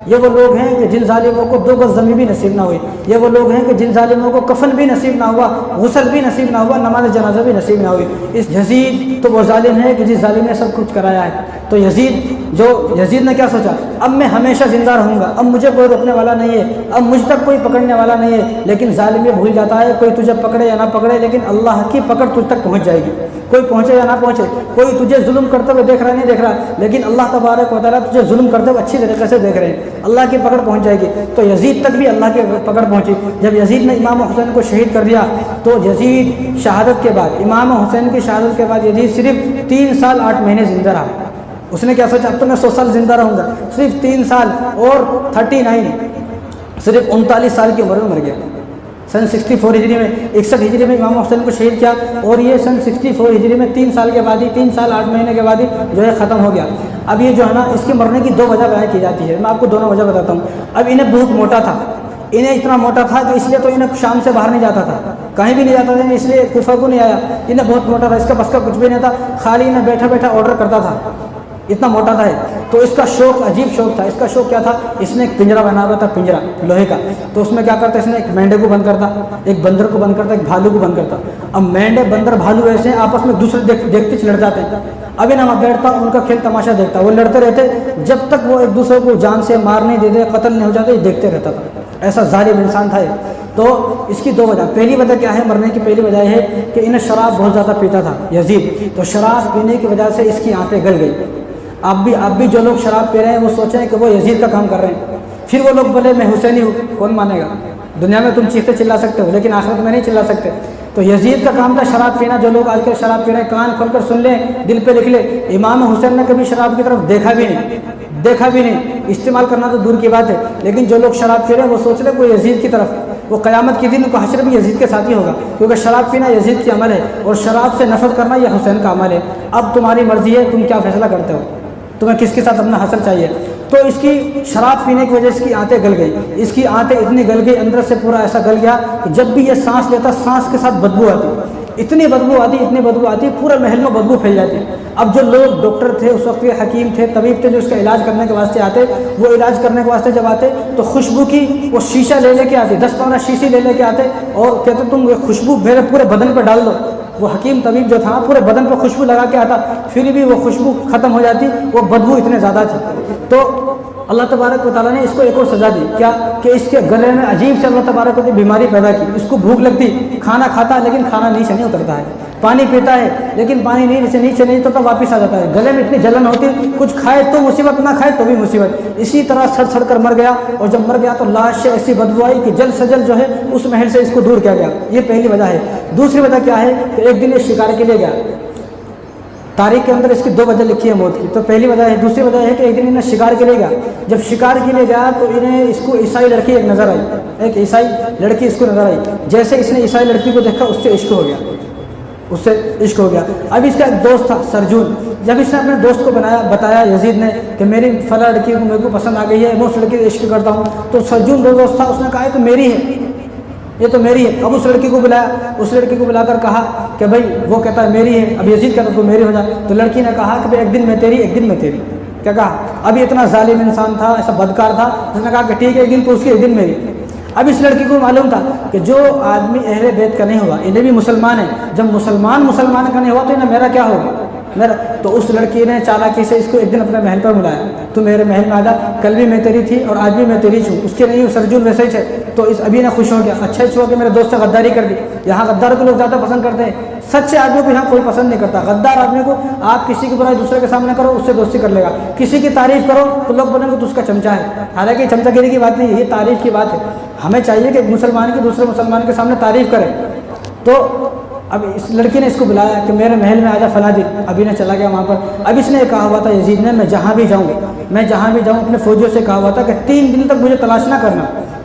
یہ وہ لوگ ہیں کہ جن ظالموں کو 2 گز زمین بھی نصیب نہ ہوئی، یہ وہ لوگ ہیں کہ جن ظالموں کو کفن بھی نصیب نہ ہوا، غسل بھی نصیب نہ ہوا، نماز جنازہ بھی نصیب نہ ہوئی۔ اس یزید تو وہ ظالم ہے کہ جس ظالم نے سب کچھ کرایا ہے۔ تو یزید نے کیا سوچا، اب میں ہمیشہ زندہ رہوں گا، اب مجھے کوئی روکنے والا نہیں ہے، اب مجھ تک کوئی پکڑنے والا نہیں ہے۔ لیکن ظالم یہ بھول جاتا ہے، کوئی تجھے پکڑے یا نہ پکڑے لیکن اللہ کی پکڑ تجھ تک پہنچ جائے گی، کوئی پہنچے یا نہ پہنچے، کوئی تجھے ظلم کرتے ہوئے دیکھ رہا نہیں دیکھ رہا، لیکن اللہ تبارک و تعالیٰ تجھے ظلم کرتے ہوئے اچھی طریقے سے دیکھ رہے ہیں، اللہ کی پکڑ پہنچ جائے گی۔ تو یزید تک بھی اللہ کی پکڑ پہنچی۔ جب یزید نے امام حسین کو شہید کر دیا تو یزید شہادت کے بعد، امام حسین کی شہادت کے بعد یزید صرف 3 سال 8 مہینے زندہ رہا۔ اس نے کیا سوچا، اب تو میں 100 سال زندہ رہوں گا، صرف 3 سال اور 39 صرف 39 سال کی عمر میں مر گیا۔ سن 64 ہجری میں 61 ہجری میں امام حسین کو شہید کیا، اور یہ سن 64 ہجری میں 3 سال کے بعد ہی 3 سال 8 مہینے کے بعد ہی جو ہے ختم ہو گیا۔ اب یہ جو ہے نا، اس کے مرنے کی 2 وجہ بیان کی جاتی ہے، میں آپ کو دونوں وجہ بتاتا ہوں۔ اب انہیں بہت موٹا تھا، انہیں اتنا موٹا تھا کہ اس لیے تو انہیں شام سے باہر نہیں جاتا تھا، کہیں بھی نہیں جاتا تھا، اس لیے کوفہ کو نہیں آیا۔ انہیں بہت موٹا تھا، اس کا بس کا کچھ بھی نہیں تھا، خالی انہیں بیٹھا بیٹھا آرڈر کرتا تھا، اتنا موٹا تھا۔ تو اس کا شوق عجیب شوق تھا۔ اس کا شوق کیا تھا، اس نے ایک پنجرا بنا ہوا تھا، پنجرا لوہے کا، تو اس میں کیا کرتا، اس نے ایک مینڈے کو بند کرتا، ایک بندر کو بند کرتا، ایک بھالو کو بند کرتا۔ اب مینڈے بندر بھالو ایسے ہیں، آپس میں دوسرے دیکھتے لڑ جاتے ہیں۔ اب انہیں وہاں بیٹھتا، ان کا کھیل تماشا دیکھتا، وہ لڑتے رہتے جب تک وہ ایک دوسرے کو جان سے مار نہیں دیتے، قتل نہیں ہو جاتے، یہ دیکھتے رہتا تھا۔ ایسا ظالم انسان تھا یہ۔ تو اس کی 2 وجہ، پہلی وجہ کیا ہے، مرنے کی پہلی وجہ ہے کہ انہیں شراب بہت زیادہ پیتا تھا یزید، تو شراب پینے کی وجہ سے اس کی آنتیں گل گئی۔ اب بھی جو لوگ شراب پی رہے ہیں وہ سوچیں کہ وہ یزید کا کام کر رہے ہیں، پھر وہ لوگ بولے میں حسینی ہوں، کون مانے گا؟ دنیا میں تم چیختے چلا سکتے ہو لیکن آخرت میں نہیں چلا سکتے۔ تو یزید کا کام تھا شراب پینا۔ جو لوگ آج کل شراب پی رہے ہیں، کان کھول کر سن لیں، دل پہ لکھ لیں، امام حسین نے کبھی شراب کی طرف دیکھا بھی نہیں، استعمال کرنا تو دور کی بات ہے، لیکن جو لوگ شراب پی رہے ہیں وہ سوچ رہے ہیں وہ یزید کی طرف، وہ قیامت کے دن کو حشر بھی یزید کے ساتھ ہی ہوگا، کیونکہ شراب پینا یزید کی عمل ہے اور شراب سے نفرت کرنا یہ حسین کا عمل ہے۔ اب تمہاری مرضی ہے، تم کیا فیصلہ کرتے ہو، تمہیں کس کے ساتھ اپنا حشر چاہیے۔ تو اس کی شراب پینے کی وجہ سے اس کی آنتیں گل گئی، اس کی آنتیں اتنی گل گئی، اندر سے پورا ایسا گل گیا کہ جب بھی یہ سانس لیتا، سانس کے ساتھ بدبو آتی، اتنی بدبو آتی پورے محل میں بدبو پھیل جاتی۔ اب جو لوگ ڈاکٹر تھے اس وقت کے، حکیم تھے، طبیب تھے، جو اس کا علاج کرنے کے واسطے آتے، وہ علاج کرنے کے واسطے جب آتے تو خوشبو کی وہ شیشہ لے کے آتے، 10-15 شیشے لے کے آتے اور کہتے تم یہ خوشبو میرے پورے بدن پہ ڈال دو۔ وہ حکیم طبیب جو تھا پورے بدن پہ خوشبو لگا کے آتا، پھر بھی وہ خوشبو ختم ہو جاتی، وہ بدبو اتنے زیادہ تھی۔ تو اللہ تبارک و تعالیٰ نے اس کو ایک اور سزا دی، کیا کہ اس کے گلے میں عجیب سے اللہ تبارک و تعالیٰ بیماری پیدا کی۔ اس کو بھوک لگتی، کھانا کھاتا لیکن کھانا نیچے نہیں اترتا ہے، پانی پیتا ہے لیکن پانی نیچے نہیں اترتا، واپس آ جاتا ہے۔ گلے میں اتنی جلن ہوتی، کچھ کھائے تو مصیبت، نہ کھائے تو بھی مصیبت۔ اسی طرح سڑ کر مر گیا، اور جب مر گیا تو لاش سے ایسی بدبو آئی کہ جلد سے جلد جو ہے اس محل سے اس کو دور کیا گیا۔ یہ پہلی وجہ ہے۔ دوسری وجہ کیا ہے کہ ایک دن یہ شکار کے لیے گیا، تاریخ کے اندر اس کی 2 وجہ لکھی ہے موت کی، تو پہلی وجہ ہے۔ دوسری وجہ ہے کہ ایک دن انہیں شکار کے لیے گیا، جب شکار کے لیے گیا تو انہیں اس کو عیسائی لڑکی ایک نظر آئی، ایک عیسائی لڑکی اس کو نظر آئی۔ جیسے اس نے عیسائی لڑکی کو دیکھا اس سے عشق ہو گیا۔ اب اس کا ایک دوست تھا سرجون، جب اس نے اپنے دوست کو بتایا یزید نے کہ میری فلاں لڑکی کو میرے کو پسند آ گئی ہے، میں اس لڑکی سے عشق کرتا ہوں، تو سرجون دوست تھا، اس نے کہا تو میری ہے، یہ تو میری ہے۔ اب اس لڑکی کو بلا کر کہا کہ بھائی، وہ کہتا ہے میری ہے، اب یزید کہتا تو میری ہو جائے، تو لڑکی نے کہا کہ ایک دن میں تیری، ایک دن میں تیری۔ کیا کہا؟ اب یہ اتنا ظالم انسان تھا، ایسا بدکار تھا، اس نے کہا کہ ٹھیک ہے، ایک دن تو اس کی، ایک دن میری۔ اب اس لڑکی کو معلوم تھا کہ جو آدمی اہل بیت کا نہیں ہوا، انہیں بھی مسلمان ہے، جب مسلمان کا نہیں ہوا تو انہیں میرا کیا ہوگا، میرا۔ تو اس لڑکی نے چالاکی سے اس کو ایک دن اپنے محل پر بلایا، تو میرے محل میں آ جا، کل بھی میں تیری تھی اور آج بھی میں تیری ہوں، اس کے نہیں سرجون ویسے ہی تھے۔ تو اس ابھی نے خوش ہو گیا، اچھا ہوا کہ میرے دوست سے غداری کر دی۔ یہاں غدار کو لوگ زیادہ پسند کرتے ہیں، سچے آدمی کو یہاں کوئی پسند نہیں کرتا۔ غدار آدمی کو آپ کسی کی برائی دوسرے کے سامنے کرو، اس سے دوستی کر لے گا، کسی کی تعریف کرو تو لوگ بولیں گے تو اس کا چمچا ہے، حالانکہ چمچا گیری کی بات نہیں ہے، یہ تعریف کی بات ہے۔ ہمیں چاہیے کہ مسلمان کی دوسرے مسلمان کے سامنے تعریف کرے۔ تو اب اس لڑکی نے اس کو بلایا کہ میرے محل میں آجا فلاں دن، ابھی نے چلا گیا وہاں پر۔ اب اس نے کہا ہوا تھا یزید نے، میں جہاں بھی جاؤں اپنے فوجیوں سے کہا ہوا تھا کہ 3 دن تک مجھے تلاش نہ کرنا،